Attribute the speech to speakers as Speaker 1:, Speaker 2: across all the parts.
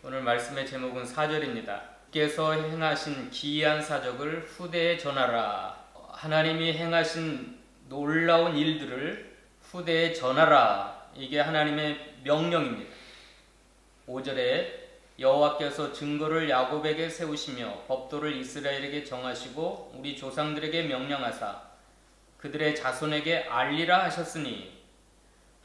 Speaker 1: 오늘 말씀의 제목은 4절입니다. 주께서 행하신 기이한 사적을 후대에 전하라. 하나님이 행하신 놀라운 일들을 후대에 전하라. 이게 하나님의 명령입니다. 5절에 여호와께서 증거를 야곱에게 세우시며 법도를 이스라엘에게 정하시고 우리 조상들에게 명령하사 그들의 자손에게 알리라 하셨으니,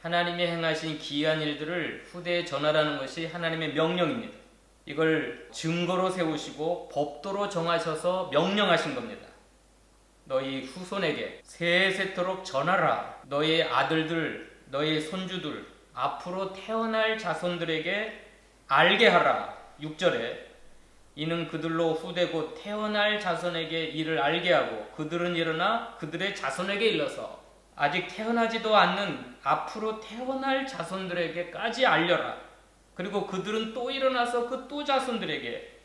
Speaker 1: 하나님이 행하신 기이한 일들을 후대에 전하라는 것이 하나님의 명령입니다. 이걸 증거로 세우시고 법도로 정하셔서 명령하신 겁니다. 너희 후손에게 세세토록 전하라. 너희 아들들, 너희 손주들, 앞으로 태어날 자손들에게 알게 하라. 6절에 이는 그들로 후대 곧 태어날 자손에게 이를 알게 하고 그들은 일어나 그들의 자손에게 일러서 아직 태어나지도 않는 앞으로 태어날 자손들에게까지 알려라. 그리고 그들은 또 일어나서 그 또 자손들에게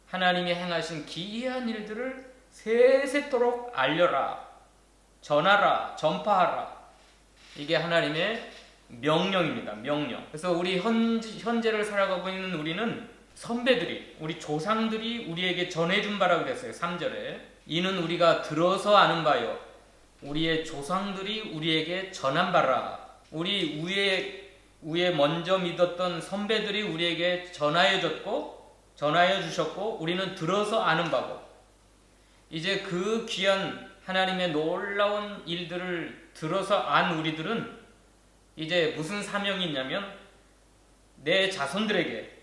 Speaker 1: 하나님이 행하신 기이한 일들을 세세토록 알려라, 전하라, 전파하라. 이게 하나님의 명령입니다. 명령. 그래서 우리 현재를 살아가고 있는 우리는 선배들이, 우리 조상들이 우리에게 전해준 바라고 그랬어요. 3절에 이는 우리가 들어서 아는 바요 우리의 조상들이 우리에게 전한 바라. 우리 위에 먼저 믿었던 선배들이 우리에게 전하여 주셨고 우리는 들어서 아는 바고, 이제 그 귀한 하나님의 놀라운 일들을 들어서 안 우리들은 이제 무슨 사명이 있냐면 내 자손들에게,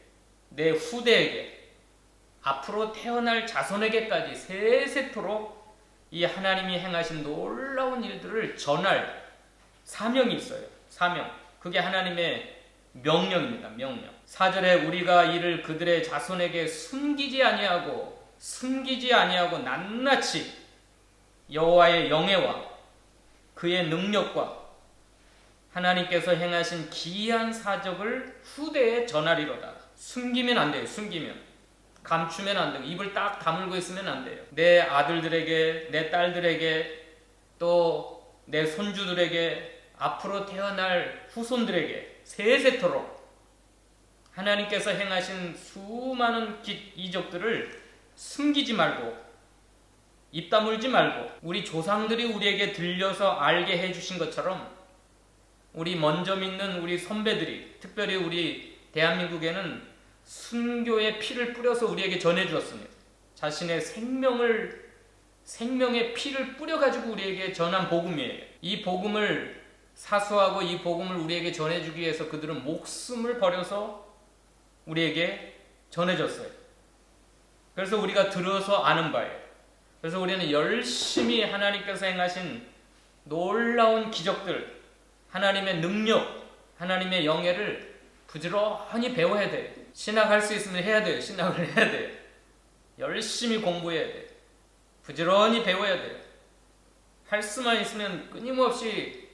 Speaker 1: 내 후대에게, 앞으로 태어날 자손에게까지 세세토록 이 하나님이 행하신 놀라운 일들을 전할 사명이 있어요. 사명. 그게 하나님의 명령입니다. 명령. 4절에 우리가 이를 그들의 자손에게 숨기지 아니하고 낱낱이 여호와의 영예와 그의 능력과 하나님께서 행하신 기이한 사적을 후대에 전하리로다. 숨기면 안 돼요. 숨기면. 감추면 안 되고 입을 딱 다물고 있으면 안 돼요. 내 아들들에게, 내 딸들에게, 또 내 손주들에게, 앞으로 태어날 후손들에게 세세토록 하나님께서 행하신 수많은 이적들을 숨기지 말고, 입 다물지 말고, 우리 조상들이 우리에게 들려서 알게 해주신 것처럼 우리 먼저 믿는 우리 선배들이, 특별히 우리 대한민국에는 순교의 피를 뿌려서 우리에게 전해주었습니다. 자신의 생명의 피를 뿌려가지고 우리에게 전한 복음이에요. 이 복음을 사수하고 이 복음을 우리에게 전해주기 위해서 그들은 목숨을 버려서 우리에게 전해줬어요. 그래서 우리가 들어서 아는 바예요. 그래서 우리는 열심히 하나님께서 행하신 놀라운 기적들, 하나님의 능력, 하나님의 영예를 부지런히 배워야 돼요. 신학할 수 있으면 해야 돼요. 신학을 해야 돼요. 열심히 공부해야 돼요. 부지런히 배워야 돼요. 할 수만 있으면 끊임없이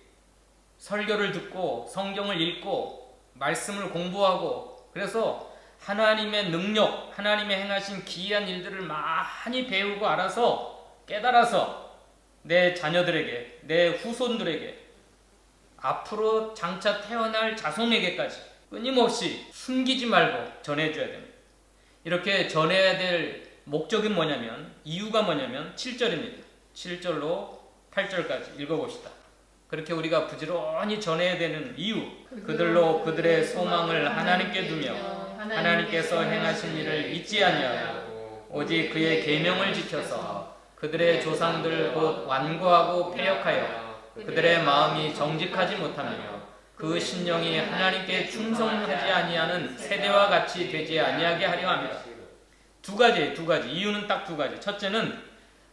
Speaker 1: 설교를 듣고 성경을 읽고 말씀을 공부하고, 그래서 하나님의 능력, 하나님의 행하신 기이한 일들을 많이 배우고 알아서 깨달아서 내 자녀들에게, 내 후손들에게, 앞으로 장차 태어날 자손에게까지 끊임없이 숨기지 말고 전해줘야 됩니다. 이렇게 전해야 될 목적이 뭐냐면, 이유가 뭐냐면 7절입니다. 7절로 8절까지 읽어봅시다. 그렇게 우리가 부지런히 전해야 되는 이유, 그들로 그들의 소망을 하나님께 두며 하나님께서 행하신 일을 잊지 아니하고 오직 그의 계명을 지켜서 그들의 조상들 곧 완고하고 패역하여 그들의 마음이 정직하지 못하며 그 신령이 하나님께 충성하지 아니하는 세대와 같이 되지 아니하게 하려 합니다. 두 가지. 이유는 딱 두 가지. 첫째는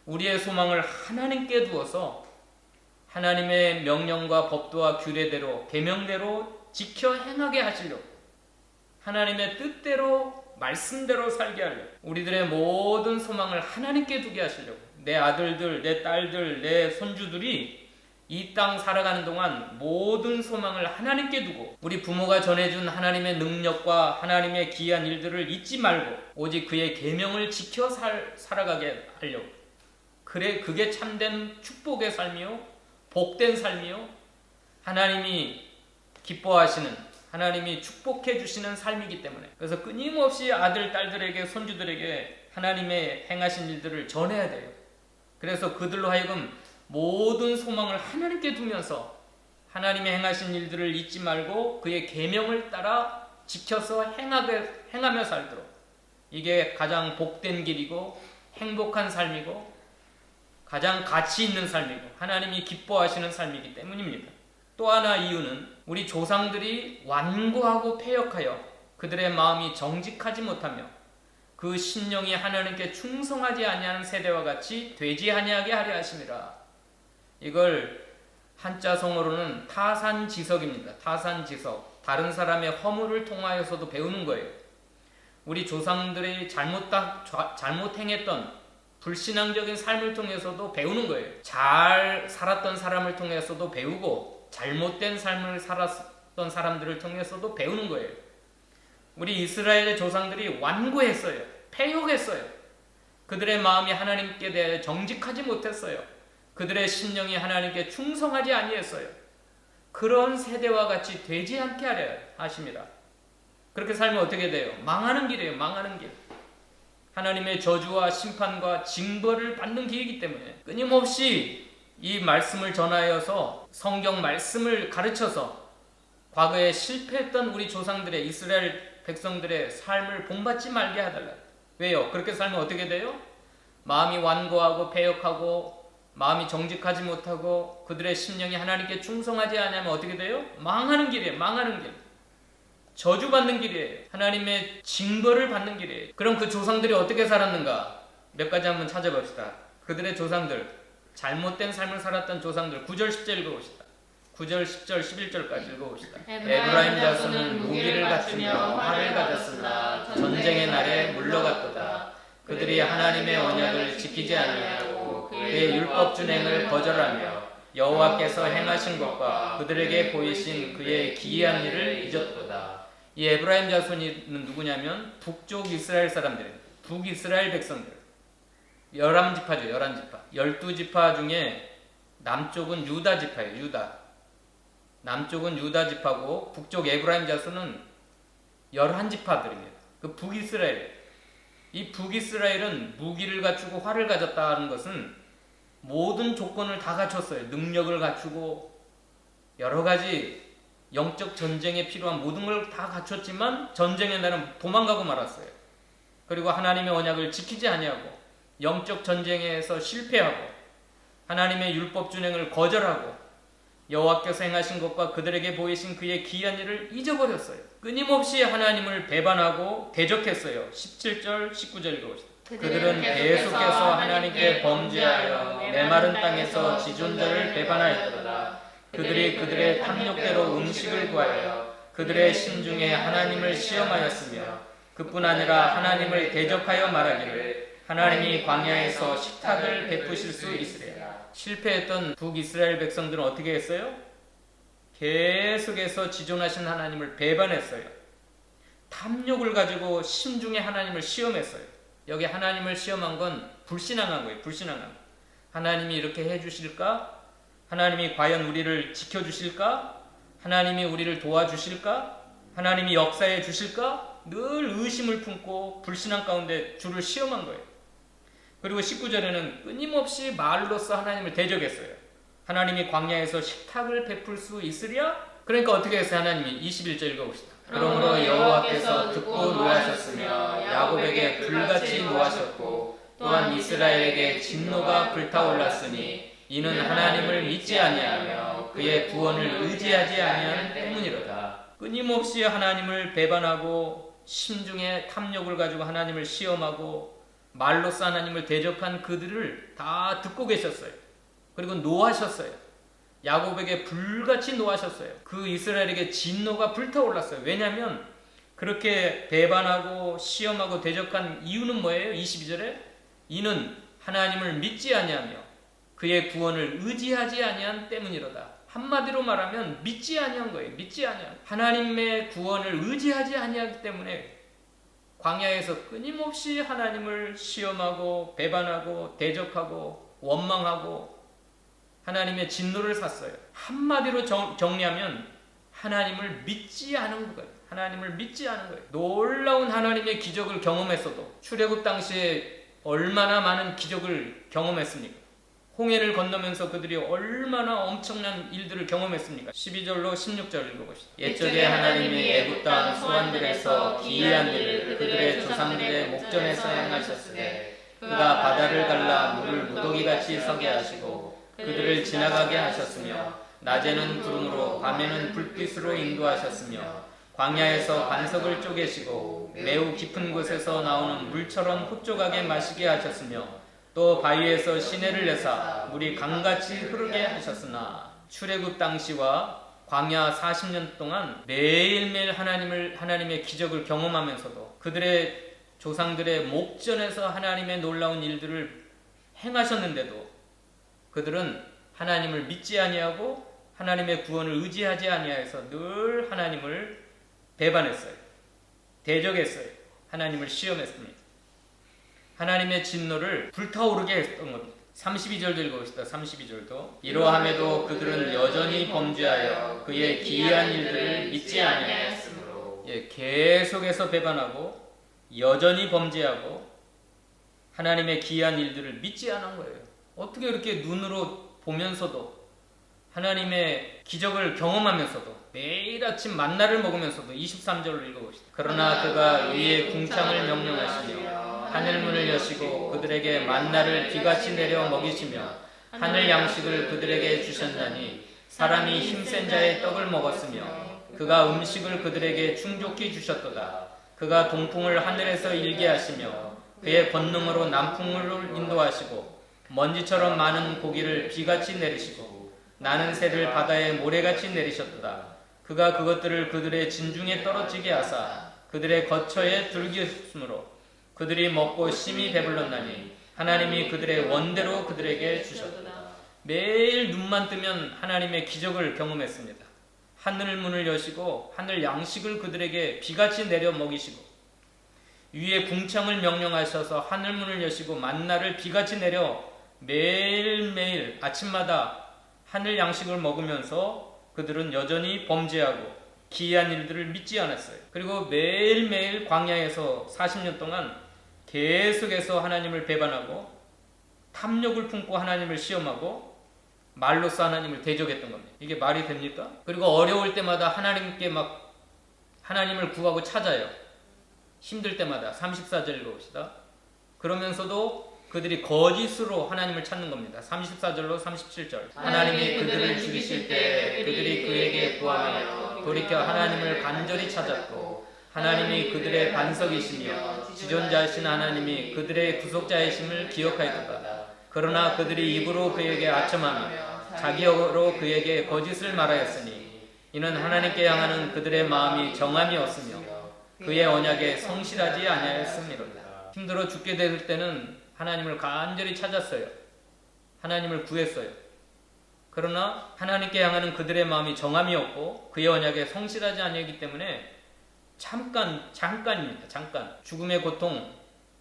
Speaker 1: 우리의 소망을 하나님께 두어서 하나님의 명령과 법도와 규례대로, 계명대로 지켜 행하게 하시려고, 하나님의 뜻대로, 말씀대로 살게 하려고, 우리들의 모든 소망을 하나님께 두게 하시려고, 내 아들들, 내 딸들, 내 손주들이 이 땅 살아가는 동안 모든 소망을 하나님께 두고 우리 부모가 전해준 하나님의 능력과 하나님의 기이한 일들을 잊지 말고 오직 그의 계명을 지켜 살아가게 하려고. 그래, 그게 참된 축복의 삶이요, 복된 삶이요, 하나님이 기뻐하시는, 하나님이 축복해 주시는 삶이기 때문에. 그래서 끊임없이 아들, 딸들에게, 손주들에게 하나님의 행하신 일들을 전해야 돼요. 그래서 그들로 하여금 모든 소망을 하나님께 두면서 하나님의 행하신 일들을 잊지 말고 그의 계명을 따라 지켜서 행하며 살도록, 이게 가장 복된 길이고 행복한 삶이고 가장 가치 있는 삶이고 하나님이 기뻐하시는 삶이기 때문입니다. 또 하나 이유는 우리 조상들이 완고하고 패역하여 그들의 마음이 정직하지 못하며 그 심령이 하나님께 충성하지 아니하는 세대와 같이 되지 아니하게 하려 하심이라. 이걸 한자 성어로는 타산지석입니다. 타산지석. 다른 사람의 허물을 통하여서도 배우는 거예요. 우리 조상들이 잘못 행했던 불신앙적인 삶을 통해서도 배우는 거예요. 잘 살았던 사람을 통해서도 배우고 잘못된 삶을 살았던 사람들을 통해서도 배우는 거예요. 우리 이스라엘의 조상들이 완고했어요. 패역했어요. 그들의 마음이 하나님께 대해 정직하지 못했어요. 그들의 심령이 하나님께 충성하지 아니했어요. 그런 세대와 같이 되지 않게 하려 하십니다. 그렇게 살면 어떻게 돼요? 망하는 길이에요. 망하는 길. 하나님의 저주와 심판과 징벌을 받는 길이기 때문에 끊임없이 이 말씀을 전하여서 성경 말씀을 가르쳐서 과거에 실패했던 우리 조상들의, 이스라엘 백성들의 삶을 본받지 말게 해달라. 왜요? 그렇게 살면 어떻게 돼요? 마음이 완고하고 패역하고 마음이 정직하지 못하고 그들의 심령이 하나님께 충성하지 않으면 어떻게 돼요? 망하는 길이에요. 망하는 길. 저주받는 길이에요. 하나님의 징벌을 받는 길이에요. 그럼 그 조상들이 어떻게 살았는가? 몇 가지 한번 찾아봅시다. 그들의 조상들, 잘못된 삶을 살았던 조상들, 9절 10절 읽어봅시다. 9절 10절 11절까지 읽어봅시다. 에브라임 자손은 무기를 갖추며 활을 가졌으나 전쟁의 날에 물러갔도다. 그들이 하나님의 언약을 지키지 아니하고 그의 율법 준행을 거절하며 여호와께서 행하신 것과 그들에게 보이신 그의 기이한 일을 잊었도다. 이 에브라임 자손이 누구냐면 북쪽 이스라엘 사람들이에요. 북이스라엘 백성들. 11지파죠. 11지파. 12지파 중에 남쪽은 유다 지파예요. 유다. 남쪽은 유다 지파고 북쪽 에브라임 자손은 11지파들입니다. 그 북이스라엘. 이 북이스라엘은 무기를 갖추고 활을 가졌다는 것은 모든 조건을 다 갖췄어요. 능력을 갖추고 여러 가지 영적 전쟁에 필요한 모든 걸 다 갖췄지만 전쟁의 날은 도망가고 말았어요. 그리고 하나님의 언약을 지키지 아니하고 영적 전쟁에서 실패하고 하나님의 율법 준행을 거절하고 여호와께서 행하신 것과 그들에게 보이신 그의 기이한 일을 잊어버렸어요. 끊임없이 하나님을 배반하고 대적했어요. 17절 19절 읽어봅시다. 그들은 계속해서 하나님께 범죄하여 메마른 땅에서 지존자를 배반하였도다. 그들이 그들의 탐욕대로 음식을 구하여 그들의 심중에 하나님을 시험하였으며 그뿐 아니라 하나님을 대적하여 말하기를 하나님이 광야에서 식탁을 베푸실 수 있으리라. 실패했던 북이스라엘 백성들은 어떻게 했어요? 계속해서 지존하신 하나님을 배반했어요. 탐욕을 가지고 심중에 하나님을 시험했어요. 여기 하나님을 시험한 건 불신앙한 거예요. 불신앙한 거. 하나님이 이렇게 해주실까? 하나님이 과연 우리를 지켜주실까? 하나님이 우리를 도와주실까? 하나님이 역사해 주실까? 늘 의심을 품고 불신앙 가운데 주를 시험한 거예요. 그리고 19절에는 끊임없이 말로써 하나님을 대적했어요. 하나님이 광야에서 식탁을 베풀 수 있으랴? 그러니까 어떻게 했어요? 하나님이 21절 읽어봅시다. 그러므로 여호와께서 듣고 노하셨으며 야곱에게 불같이 노하셨고 또한 이스라엘에게 진노가 불타올랐으니 이는 하나님을 믿지 아니하며 그의 구원을 의지하지 아니하는 때문이로다. 끊임없이 하나님을 배반하고 심중에 탐욕을 가지고 하나님을 시험하고 말로써 하나님을 대적한 그들을 다 듣고 계셨어요. 그리고 노하셨어요. 야곱에게 불같이 노하셨어요. 그 이스라엘에게 진노가 불타올랐어요. 왜냐하면 그렇게 배반하고 시험하고 대적한 이유는 뭐예요? 22절에 이는 하나님을 믿지 아니하며 그의 구원을 의지하지 아니한 때문이로다. 한마디로 말하면 믿지 아니한 거예요. 믿지 아니한. 하나님의 구원을 의지하지 아니하기 때문에 광야에서 끊임없이 하나님을 시험하고 배반하고 대적하고 원망하고 하나님의 진노를 샀어요. 한마디로 정리하면 하나님을 믿지 않은 거예요. 하나님을 믿지 않은 거예요. 놀라운 하나님의 기적을 경험했어도 출애굽 당시에 얼마나 많은 기적을 경험했습니까? 홍해를 건너면서 그들이 얼마나 엄청난 일들을 경험했습니까? 12절로 16절 읽어보시죠. 옛적에 하나님이 애굽 땅 소환들에서 기이한 일을 그들의 조상들의 목전에서 행하셨으되 그가 바다를 갈라 물을 무더기같이 서게 하시고 그들을 지나가게 하셨으며 낮에는 구름으로 밤에는 불빛으로 인도하셨으며 광야에서 반석을 쪼개시고 매우 깊은 곳에서 나오는 물처럼 흡족하게 마시게 하셨으며 또 바위에서 시내를 내사 물이 강같이 흐르게 하셨으나 출애굽 당시와 광야 40년 동안 매일매일 하나님의 기적을 경험하면서도 그들의 조상들의 목전에서 하나님의 놀라운 일들을 행하셨는데도 그들은 하나님을 믿지 아니하고 하나님의 구원을 의지하지 아니하여서 늘 하나님을 배반했어요. 대적했어요. 하나님을 시험했습니다. 하나님의 진노를 불타오르게 했던 겁니다. 32절도 읽어봅시다. 32절도 이러함에도 그들은 여전히 범죄하여 그의 기이한 일들을 믿지 아니하였으므로 계속해서 배반하고 여전히 범죄하고 하나님의 기이한 일들을 믿지 않은 거예요. 어떻게 이렇게 눈으로 보면서도 하나님의 기적을 경험하면서도 매일 아침 만나를 먹으면서도 23절로 읽어봅시다. 그러나 그가 위에 궁창을 명령하시며 하늘문을 여시고 그들에게 만나를 비같이 내려 먹이시며 하늘 양식을 그들에게 주셨나니 사람이 힘센 자의 떡을 먹었으며 그가 음식을 그들에게 충족히 주셨도다. 그가 동풍을 하늘에서 일게 하시며 그의 권능으로 남풍을 인도하시고 먼지처럼 많은 고기를 비같이 내리시고 나는 새를 바다에 모래같이 내리셨도다. 그가 그것들을 그들의 진중에 떨어지게 하사 그들의 거처에 들기셨으므로 그들이 먹고 심히 배불렀나니 하나님이 그들의 원대로 그들에게 주셨도다. 매일 눈만 뜨면 하나님의 기적을 경험했습니다. 하늘 문을 여시고 하늘 양식을 그들에게 비같이 내려 먹이시고 위에 궁창을 명령하셔서 하늘 문을 여시고 만나를 비같이 내려 매일매일 아침마다 하늘 양식을 먹으면서 그들은 여전히 범죄하고 기이한 일들을 믿지 않았어요. 그리고 매일매일 광야에서 40년 동안 계속해서 하나님을 배반하고 탐욕을 품고 하나님을 시험하고 말로써 하나님을 대적했던 겁니다. 이게 말이 됩니까? 그리고 어려울 때마다 하나님께 막 하나님을 구하고 찾아요. 힘들 때마다 34절 읽어봅시다. 그러면서도 그들이 거짓으로 하나님을 찾는 겁니다. 34절로 37절. 하나님이 그들을 죽이실 때 그들이 그에게 구하며 돌이켜 하나님을 간절히 찾았고 하나님이 그들의 반석이시며 지존자이신 하나님이 그들의 구속자이심을 기억하였도다. 그러나 그들이 입으로 그에게 아첨하며 자기 어로 그에게 거짓을 말하였으니 이는 하나님께 향하는 그들의 마음이 정함이 없으며 그의 언약에 성실하지 아니하였음이로다. 힘들어 죽게 될 때는 하나님을 간절히 찾았어요. 하나님을 구했어요. 그러나 하나님께 향하는 그들의 마음이 정함이 없고 그의 언약에 성실하지 아니하기 때문에 잠깐입니다. 잠깐. 죽음의 고통,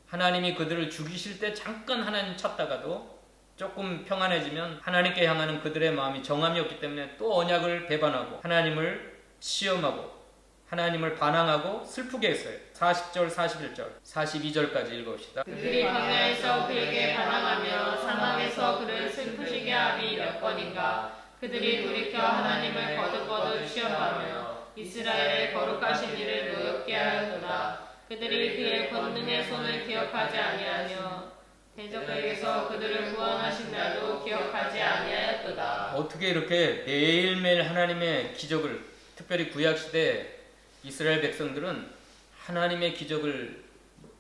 Speaker 1: 하나님이 그들을 죽이실 때 잠깐 하나님 찾다가도 조금 평안해지면 하나님께 향하는 그들의 마음이 정함이 없기 때문에 또 언약을 배반하고 하나님을 시험하고 하나님을 반항하고 슬프게 했어요. 40절, 41절, 42절까지 읽어봅시다.
Speaker 2: 그들이 광야에서 그에게 반항하며 사막에서 그를 슬프시게 함이 몇 번인가. 그들이 돌이켜 하나님을 거듭거듭 시험하며 이스라엘의 거룩하신 이를 노엽게 하였도다. 그들이 그의 권능의 손을 기억하지 아니하며 대적에게서 그들을 구원하신 날도 기억하지 아니하였도다.
Speaker 1: 어떻게 이렇게 매일매일 하나님의 기적을, 특별히 구약시대 이스라엘 백성들은 하나님의 기적을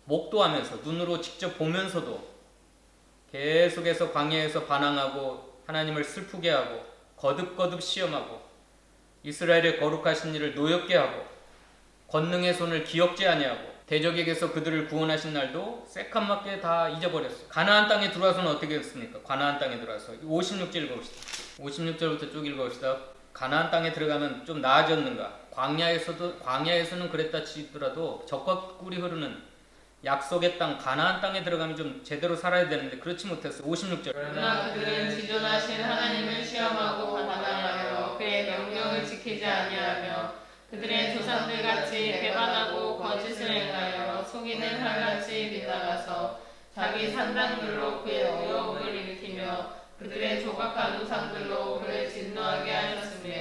Speaker 1: 목도하면서 눈으로 직접 보면서도 계속해서 광야에서 반항하고 하나님을 슬프게 하고 거듭거듭 시험하고 이스라엘의 거룩하신 이를 노엽게 하고 권능의 손을 기억지 아니하고 대적에게서 그들을 구원하신 날도 새까맣게 다 잊어버렸어요. 가나안 땅에 들어와서는 어떻게 했습니까? 가나안 땅에 들어와서 56절 읽어봅시다. 56절부터 쭉 읽어봅시다. 가나안 땅에 들어가면 좀 나아졌는가? 광야에서는 그랬다 치더라도 적과 꿀이 흐르는 약속의 땅 가나안 땅에 들어가면 좀 제대로 살아야 되는데 그렇지 못했어요. 56절.
Speaker 2: 그러나 그들은 지존하신 하나님을 시험하고 반항하여 그의 그의 명령을 지키지 아니하며 그들의 조상들 같이 배반하고 거짓을 행하여 속이는 활같이 빗나가서 자기 산당들로 그의 어려움을 일으키며 그들의 조각한 우상들로 그를 진노하게 하셨으며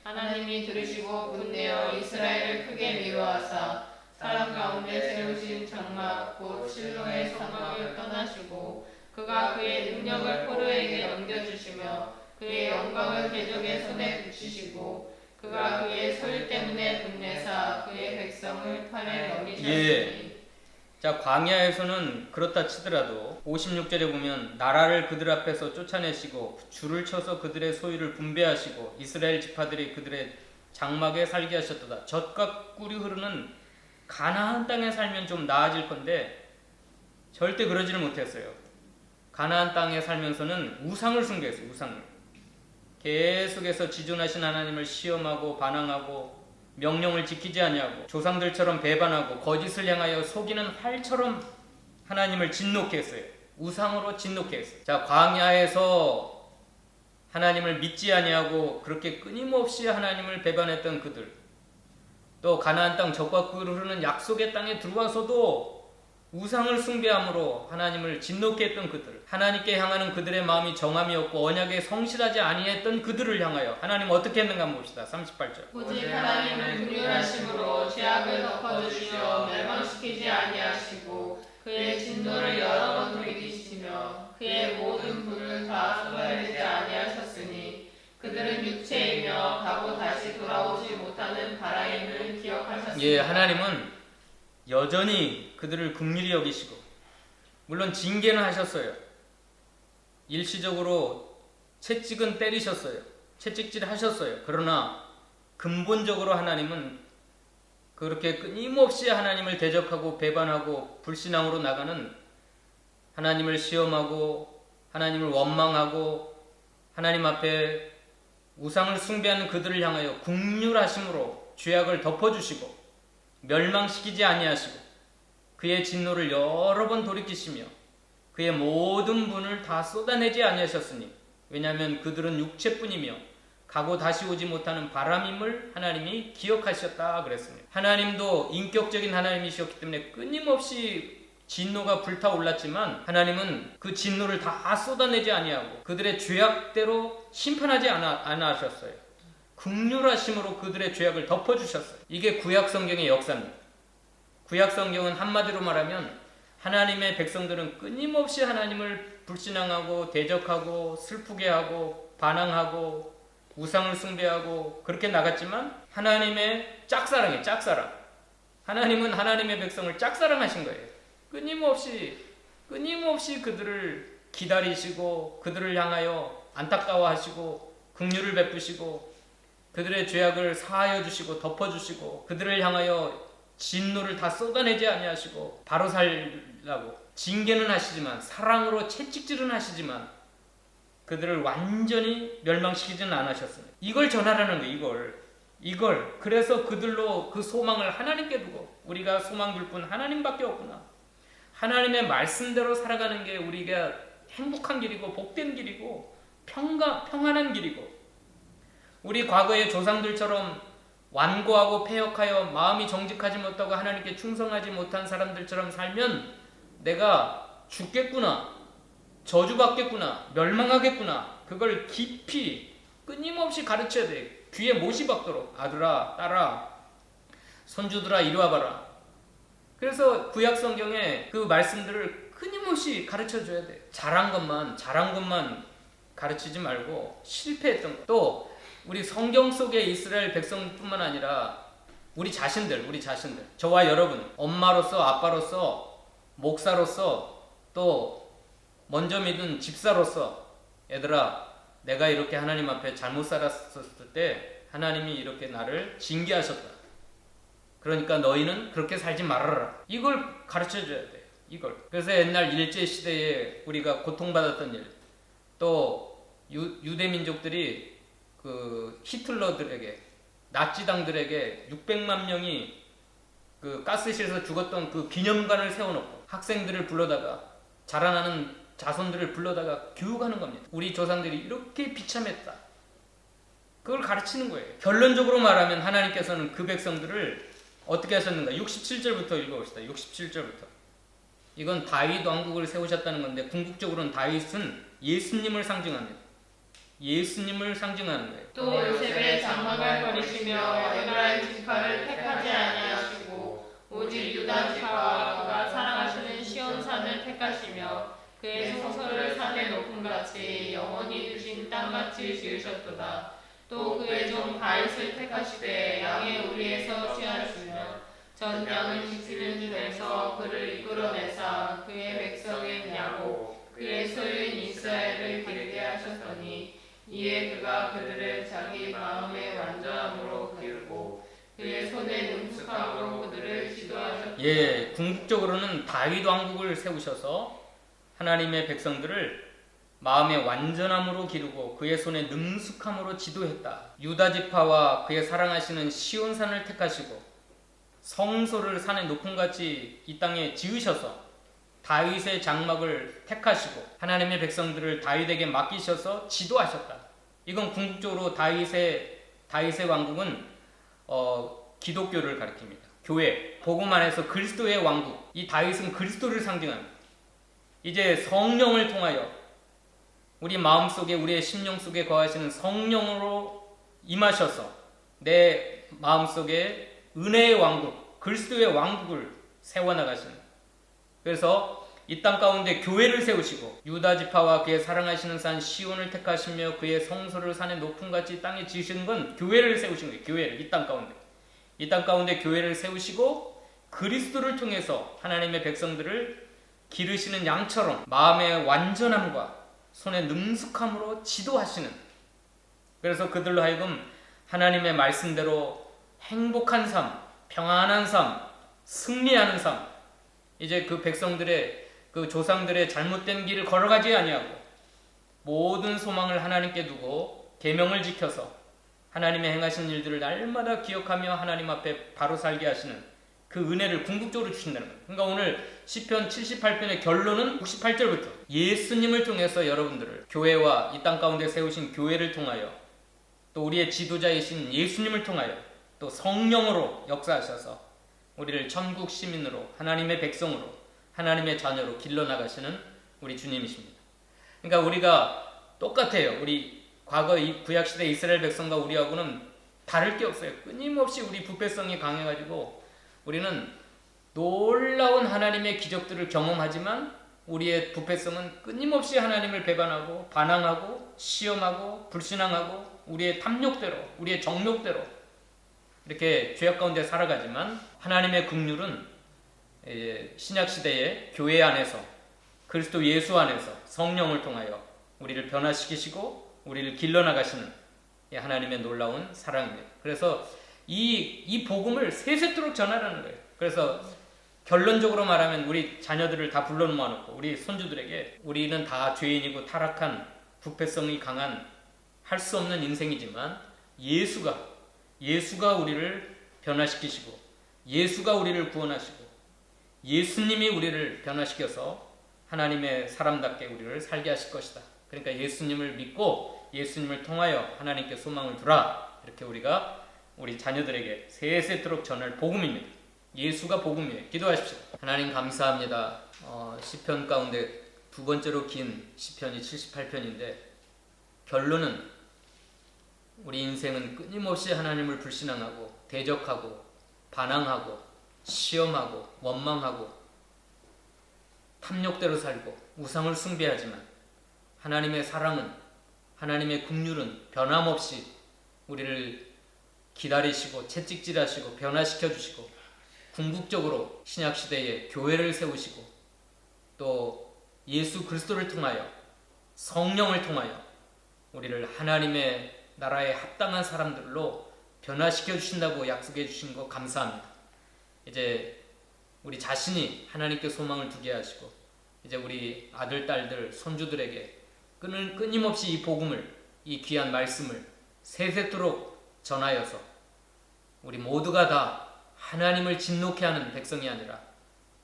Speaker 2: 하나님이 들으시고 분내어 이스라엘을 크게 미워하사 사람 가운데 세우신 장막 곧 실로의 성막을 떠나시고 그가 그의 능력을 포로에게 넘겨주시며 그의 영광을 대적의 손에 붙이시고 그가 그의 소유 때문에 분내사 그의 백성을 팔에 넘기셨으니.
Speaker 1: 자, 광야에서는 그렇다 치더라도 56절에 보면 나라를 그들 앞에서 쫓아내시고 줄을 쳐서 그들의 소유를 분배하시고 이스라엘 지파들이 그들의 장막에 살게 하셨도다. 젖과 꿀이 흐르는 가나안 땅에 살면 좀 나아질 건데 절대 그러지를 못했어요. 가나안 땅에 살면서는 우상을 숭배했어요. 우상을 계속해서 지존하신 하나님을 시험하고 반항하고 명령을 지키지 아니하고 조상들처럼 배반하고 거짓을 향하여 속이는 활처럼 하나님을 진노케 했어요. 우상으로 진노케 했어요. 자, 광야에서 하나님을 믿지 아니하고 그렇게 끊임없이 하나님을 배반했던 그들, 또 가나안 땅 젖과 꿀 흐르는 약속의 땅에 들어와서도 우상을 숭배함으로 하나님을 진노케 했던 그들, 하나님께 향하는 그들의 마음이 정함이 없고 언약에 성실하지 아니했던 그들을 향하여 하나님 어떻게 했는가 한번 봅시다. 38절.
Speaker 2: 오직 하나님은 긍휼하심으로 죄악을 덮어주시어 멸망시키지 아니하시고 그의 진노를 여러 번 돌이키시며 그의 모든 분을 다 쏟아내지 아니하셨으니 그들은 육체이며 가고 다시 돌아오지 못하는 바라임을 기억하셨습니다.
Speaker 1: 예, 하나님은 여전히 그들을 긍휼히 여기시고 물론 징계는 하셨어요. 일시적으로 채찍은 때리셨어요. 채찍질 하셨어요. 그러나 근본적으로 하나님은 그렇게 끊임없이 하나님을 대적하고 배반하고 불신앙으로 나가는 하나님을 시험하고 하나님을 원망하고 하나님 앞에 우상을 숭배하는 그들을 향하여 긍휼하심으로 죄악을 덮어주시고 멸망시키지 아니하시고 그의 진노를 여러 번 돌이키시며 그의 모든 분을 다 쏟아내지 아니하셨으니 왜냐하면 그들은 육체뿐이며 가고 다시 오지 못하는 바람임을 하나님이 기억하셨다 그랬습니다. 하나님도 인격적인 하나님이셨기 때문에 끊임없이 진노가 불타올랐지만 하나님은 그 진노를 다 쏟아내지 아니하고 그들의 죄악대로 심판하지 않으셨어요. 긍휼하심으로 그들의 죄악을 덮어주셨어요. 이게 구약성경의 역사입니다. 구약성경은 한마디로 말하면 하나님의 백성들은 끊임없이 하나님을 불신앙하고 대적하고 슬프게 하고 반항하고 우상을 숭배하고 그렇게 나갔지만 하나님의 짝사랑이에요. 짝사랑. 하나님은 하나님의 백성을 짝사랑하신 거예요. 끊임없이 그들을 기다리시고 그들을 향하여 안타까워하시고 긍휼을 베푸시고 그들의 죄악을 사하여 주시고 덮어주시고 그들을 향하여 진노를 다 쏟아내지 아니하시고 바로 살라고 징계는 하시지만 사랑으로 채찍질은 하시지만 그들을 완전히 멸망시키지는 않으셨습니다. 이걸 전하라는 거예요. 이걸 그래서 그들로 그 소망을 하나님께 두고 우리가 소망 둘 뿐 하나님밖에 없구나. 하나님의 말씀대로 살아가는 게 우리가 행복한 길이고 복된 길이고 평안한 길이고 우리 과거의 조상들처럼 완고하고 패역하여 마음이 정직하지 못하고 하나님께 충성하지 못한 사람들처럼 살면 내가 죽겠구나, 저주받겠구나, 멸망하겠구나 그걸 깊이 끊임없이 가르쳐야 돼. 귀에 못이 박도록 아들아 딸아 손주들아 이리 와봐라. 그래서 구약성경에 그 말씀들을 끊임없이 가르쳐줘야 돼. 잘한 것만 가르치지 말고 실패했던 것. 또 우리 성경 속의 이스라엘 백성뿐만 아니라 우리 자신들 저와 여러분 엄마로서 아빠로서 목사로서 또 먼저 믿은 집사로서 얘들아 내가 이렇게 하나님 앞에 잘못 살았을 때 하나님이 이렇게 나를 징계하셨다. 그러니까 너희는 그렇게 살지 말아라. 이걸 가르쳐줘야 돼요. 이걸. 그래서 옛날 일제시대에 우리가 고통받았던 일, 또 유대민족들이 그 히틀러들에게 나치당들에게 600만 명이 그 가스실에서 죽었던 그 기념관을 세워놓고 학생들을 불러다가 자라나는 자손들을 불러다가 교육하는 겁니다. 우리 조상들이 이렇게 비참했다. 그걸 가르치는 거예요. 결론적으로 말하면 하나님께서는 그 백성들을 어떻게 하셨는가? 67절부터 읽어봅시다. 67절부터. 이건 다윗 왕국을 세우셨다는 건데 궁극적으로는 다윗은 예수님을 상징합니다. 예수님을 상징하는 거예요.
Speaker 2: 또 요셉의 장막을 버리시며 에브라임 지파를 택하지 아니하시고 오직 유다 지파와 그가 사랑하시는 시온산을 택하시며 그의 성소를 산의 높음 같이 영원히 두신 땅같이 지으셨도다. 또 그의 종 다윗을 택하시되 양의 우리에서 취하시며 전 양을 지키는 중에서 그를 이끌어내사 그의 백성인 야곱 그의 소유인 이스라엘을 기르게 하셨더니 이에 그가 그들을 자기 마음의 완전함으로 기르고 그의 손의 능숙함으로 그들을 지도하셨다.
Speaker 1: 예, 궁극적으로는 다윗 왕국을 세우셔서 하나님의 백성들을 마음의 완전함으로 기르고 그의 손에 능숙함으로 지도했다. 유다 지파와 그의 사랑하시는 시온산을 택하시고 성소를 산의 높음같이 이 땅에 지으셔서 다윗의 장막을 택하시고 하나님의 백성들을 다윗에게 맡기셔서 지도하셨다. 이건 궁극적으로 다윗의 왕국은 기독교를 가리킵니다. 교회, 복음 안에서 그리스도의 왕국. 이 다윗은 그리스도를 상징합니다. 이제 성령을 통하여 우리 마음속에 우리의 심령 속에 거하시는 성령으로 임하셔서 내 마음속에 은혜의 왕국, 그리스도의 왕국을 세워나가시는. 그래서 이 땅 가운데 교회를 세우시고 유다 지파와 그의 사랑하시는 산 시온을 택하시며 그의 성소를 산의 높음같이 땅에 지으신 건 교회를 세우신 거예요. 교회를 이 땅 가운데. 이 땅 가운데 교회를 세우시고 그리스도를 통해서 하나님의 백성들을 기르시는 양처럼 마음의 완전함과 손의 능숙함으로 지도하시는. 그래서 그들로 하여금 하나님의 말씀대로 행복한 삶, 평안한 삶, 승리하는 삶. 이제 그 백성들의 그 조상들의 잘못된 길을 걸어가지 아니하고 모든 소망을 하나님께 두고 계명을 지켜서 하나님의 행하신 일들을 날마다 기억하며 하나님 앞에 바로 살게 하시는 그 은혜를 궁극적으로 주신다는 거예요. 그러니까 오늘 시편 78편의 결론은 68절부터 예수님을 통해서 여러분들을 교회와 이 땅 가운데 세우신 교회를 통하여 또 우리의 지도자이신 예수님을 통하여 또 성령으로 역사하셔서 우리를 천국 시민으로 하나님의 백성으로 하나님의 자녀로 길러나가시는 우리 주님이십니다. 그러니까 우리가 똑같아요. 우리 과거 이 구약시대 이스라엘 백성과 우리하고는 다를 게 없어요. 끊임없이 우리 부패성이 강해가지고 우리는 놀라운 하나님의 기적들을 경험하지만 우리의 부패성은 끊임없이 하나님을 배반하고 반항하고 시험하고 불신앙하고 우리의 탐욕대로 우리의 정욕대로 이렇게 죄악 가운데 살아가지만 하나님의 긍휼은 신약시대의 교회 안에서 그리스도 예수 안에서 성령을 통하여 우리를 변화시키시고 우리를 길러나가시는 하나님의 놀라운 사랑입니다. 그래서 이 복음을 세세토록 전하라는 거예요. 그래서 결론적으로 말하면 우리 자녀들을 다 불러 모아놓고 우리 손주들에게 우리는 다 죄인이고 타락한 부패성이 강한 할 수 없는 인생이지만 예수가 우리를 변화시키시고 예수가 우리를 구원하시고 예수님이 우리를 변화시켜서 하나님의 사람답게 우리를 살게 하실 것이다. 그러니까 예수님을 믿고 예수님을 통하여 하나님께 소망을 두라. 이렇게 우리가 우리 자녀들에게 세세토록 전할 복음입니다. 예수가 복음이에요. 기도하십시오. 하나님 감사합니다. 시편 가운데 두 번째로 긴 시편이 78편인데 결론은 우리 인생은 끊임없이 하나님을 불신앙하고 대적하고 반항하고 시험하고 원망하고 탐욕대로 살고 우상을 숭배하지만 하나님의 사랑은 하나님의 긍휼은 변함없이 우리를 기다리시고 채찍질하시고 변화시켜 주시고 궁극적으로 신약시대에 교회를 세우시고 또 예수 그리스도를 통하여 성령을 통하여 우리를 하나님의 나라에 합당한 사람들로 변화시켜 주신다고 약속해 주신 거 감사합니다. 이제 우리 자신이 하나님께 소망을 두게 하시고 이제 우리 아들, 딸들, 손주들에게 끊임없이 이 복음을 이 귀한 말씀을 세세토록 전하여서 우리 모두가 다 하나님을 진노케 하는 백성이 아니라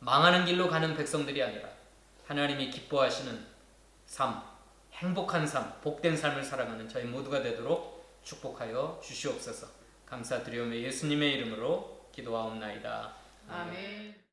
Speaker 1: 망하는 길로 가는 백성들이 아니라 하나님이 기뻐하시는 삶, 행복한 삶, 복된 삶을 살아가는 저희 모두가 되도록 축복하여 주시옵소서. 감사드리오며 예수님의 이름으로 기도하옵나이다.
Speaker 2: 아멘.